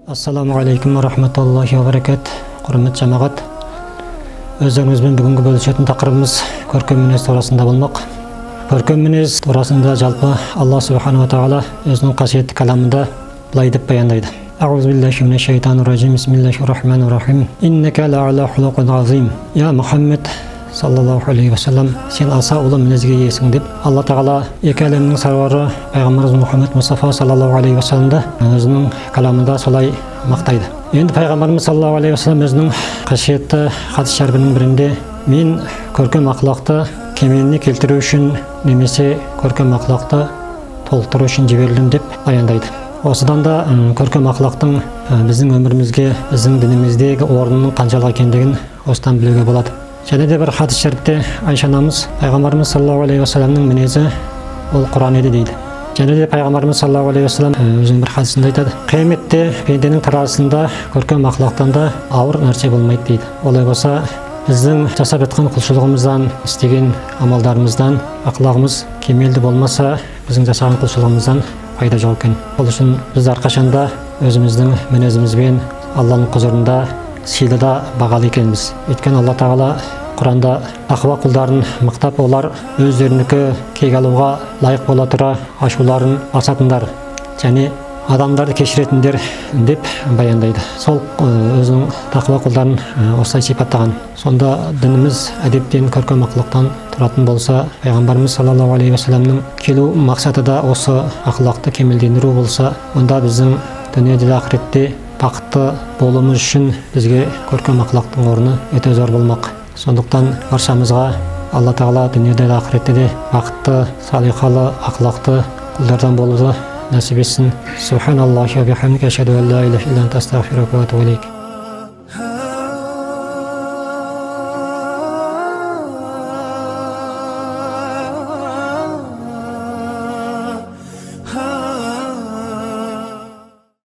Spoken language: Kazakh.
Assalamu alaikum wa rahmatullahi wa barakatuh. Құрметті жамағат, өздеріңізбен бүгінгі бөлісетін тақырыбымыз көркем мінез турасында болмақ. Көркем мінез турасында жалпы Алла субхану ва тағала өзінің қасиетті каламында былай деп баяндайды. Аузу биллахи минаш шайтанир ражим. Бисмиллахир рахманир рахим. Иннека ла'ала хулуқин азим. Я Мұхаммед саллаллаху алейхи ва саллам, сен аса ұлы мінезге иесің деп Алла тағала екі әлемнің сарвары пайғамбарымыз Мұхаммед Мұстафа саллаллаху алейхи ва салламды өзінің каламында солай мақтайды. Енді пайғамбарымыз саллаллаху алейхи ва саллам өзінің қасиетті хадис шәрібінің бірінде мен көркем ақылақты кемеліне келтіру үшін немесе көркем ақылақты толықтыру үшін жіберілдім деп баяндайды. Осыдан да көркем ақылақтың біздің өмірімізге, біздің дініміздегі орнының қаншалық екендігін осыдан білуге болады. Және де бір хадис шәріпте Айша анамыз пайғамбарымыз саллаллаху алейхи ва салламның мінезі ол Құран еді дейді. Және де пайғамбарымыз саллаллаху алейхи ва саллам өзінің бір хадисінде айтады: қияметте пенденің таразысында көркем ақылақтан да ауыр нәрсе болмайды дейді. Олай болса, біздің жасап жатқан құлшылығымыздан, істеген амалдарымыздан ақылағымыз кемелді болмаса, біздің жасаған құлшылығымыздан пайда жоқ екен. Ол үшін біз әрқашанда өзіміздің мінезімізбен Алланың құзырында сыйлыда бағалы екенбіз. Өйткені Алла тағала Құранда тақуа құлдарын мақтап, олар өздерінікі кек алуға лайық бола тұра ашуларын басатындар және адамдарды кешіретіндер деп баяндайды. Сол өзінің тақуа құлдарын осылай сипаттаған. Сонда дініміз әдептен, көркем ақылықтан тұратын болса, пайғамбарымыз саллаллаху алейхи ва салламның келу мақсаты да осы ақылақты кемелдендіру болса, онда біздің дүниеде де ақыретте бақытты болуымыз үшін бізге көркем ақылақтың орны өте зор болмақ. Сондықтан баршамызға Алла тағала дүниеде де ақыретте де бақытты, салиқалы, ақылақты құлдардан болуды нәсіп етсін. Субханаллахи ва бихамдихи, ашһаду ан ла илаха илля анта, астағфирука ва атубу илейк.